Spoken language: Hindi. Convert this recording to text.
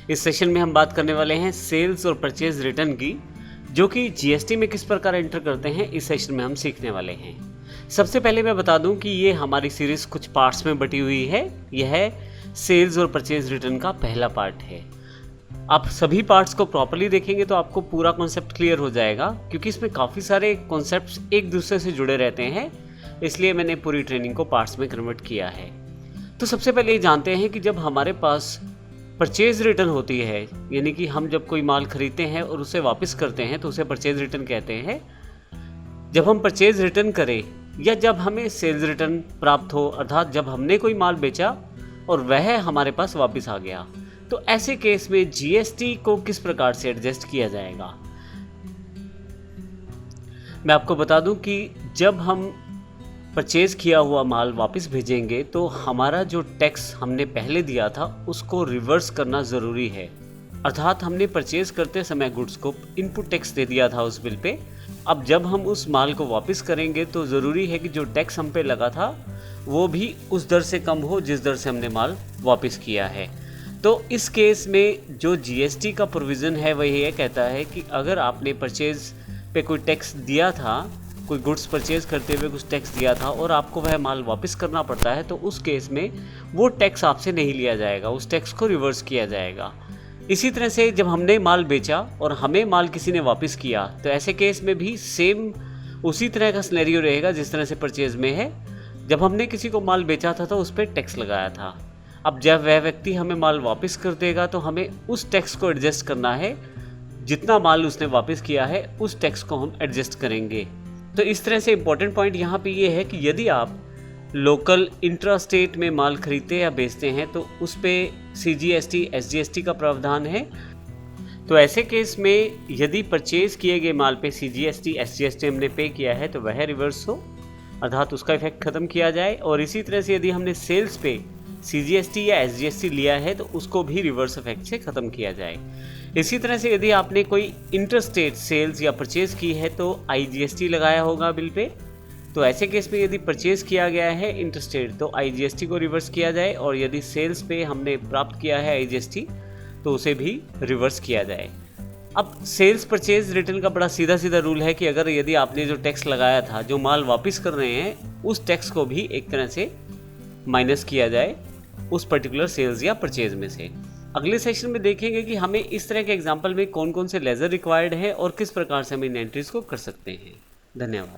इस सेशन में हम बात करने वाले हैं सेल्स और परचेज रिटर्न की, जो कि जीएसटी में किस प्रकार एंटर करते हैं इस सेशन में हम सीखने वाले हैं। सबसे पहले मैं बता दूं कि ये हमारी सीरीज कुछ पार्ट्स में बटी हुई है। यह सेल्स और परचेज रिटर्न का पहला पार्ट है। आप सभी पार्ट्स को प्रॉपर्ली देखेंगे तो आपको पूरा कॉन्सेप्ट क्लियर हो जाएगा, क्योंकि इसमें काफ़ी सारे कॉन्सेप्ट्स एक दूसरे से जुड़े रहते हैं, इसलिए मैंने पूरी ट्रेनिंग को पार्ट्स में कन्वर्ट किया है। तो सबसे पहले ये जानते हैं कि जब हमारे पास परचेज रिटर्न होती है, यानी कि हम जब कोई माल खरीदते हैं और उसे वापस करते हैं तो उसे परचेज रिटर्न कहते हैं। जब हम परचेज रिटर्न करें या जब हमें सेल्स रिटर्न प्राप्त हो, अर्थात जब हमने कोई माल बेचा और वह हमारे पास वापस आ गया, तो ऐसे केस में जीएसटी को किस प्रकार से एडजस्ट किया जाएगा। मैं आपको बता दूं कि जब हम परचेज किया हुआ माल वापस भेजेंगे तो हमारा जो टैक्स हमने पहले दिया था उसको रिवर्स करना ज़रूरी है। अर्थात हमने परचेज करते समय गुड्स को इनपुट टैक्स दे दिया था उस बिल पे। अब जब हम उस माल को वापस करेंगे तो ज़रूरी है कि जो टैक्स हम पे लगा था वो भी उस दर से कम हो जिस दर से हमने माल वापस किया है। तो इस केस में जो जीएसटी का प्रोविज़न है वह ये कहता है कि अगर आपने परचेज पे कोई टैक्स दिया था, कोई गुड्स परचेज करते हुए कुछ टैक्स दिया था और आपको वह माल वापस करना पड़ता है, तो उस केस में वो टैक्स आपसे नहीं लिया जाएगा, उस टैक्स को रिवर्स किया जाएगा। इसी तरह से जब हमने माल बेचा और हमें माल किसी ने वापस किया, तो ऐसे केस में भी सेम उसी तरह का सिनेरियो रहेगा जिस तरह से परचेज में है। जब हमने किसी को माल बेचा था तो उस पर टैक्स लगाया था। अब जब वह व्यक्ति हमें माल वापस कर देगा तो हमें उस टैक्स को एडजस्ट करना है, जितना माल उसने वापस किया है उस टैक्स को हम एडजस्ट करेंगे। तो इस तरह से इम्पोर्टेंट पॉइंट यहाँ पे ये है कि यदि आप लोकल इंट्रा स्टेट में माल खरीदते या बेचते हैं तो उस पर सीजीएसटी एसजीएसटी का प्रावधान है। तो ऐसे केस में यदि परचेज किए गए माल पे सीजीएसटी एसजीएसटी हमने पे किया है तो वह रिवर्स हो, अर्थात उसका इफेक्ट ख़त्म किया जाए। और इसी तरह से यदि हमने सेल्स पे सीजीएसटी या एसजीएसटी लिया है तो उसको भी रिवर्स इफेक्ट से ख़त्म किया जाए। इसी तरह से यदि आपने कोई इंटरस्टेट सेल्स या परचेज़ की है तो आईजीएसटी लगाया होगा बिल पे। तो ऐसे केस में यदि परचेज़ किया गया है इंटरस्टेट तो आईजीएसटी को रिवर्स किया जाए, और यदि सेल्स पे हमने प्राप्त किया है आईजीएसटी तो उसे भी रिवर्स किया जाए। अब सेल्स परचेज रिटर्न का बड़ा सीधा सीधा रूल है कि अगर यदि आपने जो टैक्स लगाया था, जो माल वापस कर रहे हैं, उस टैक्स को भी एक तरह से माइनस किया जाए उस पर्टिकुलर सेल्स या परचेज में से। अगले सेशन में देखेंगे कि हमें इस तरह के एग्जाम्पल में कौन कौन से लेजर रिक्वायर्ड है और किस प्रकार से हम इन एंट्रीज को कर सकते हैं। धन्यवाद।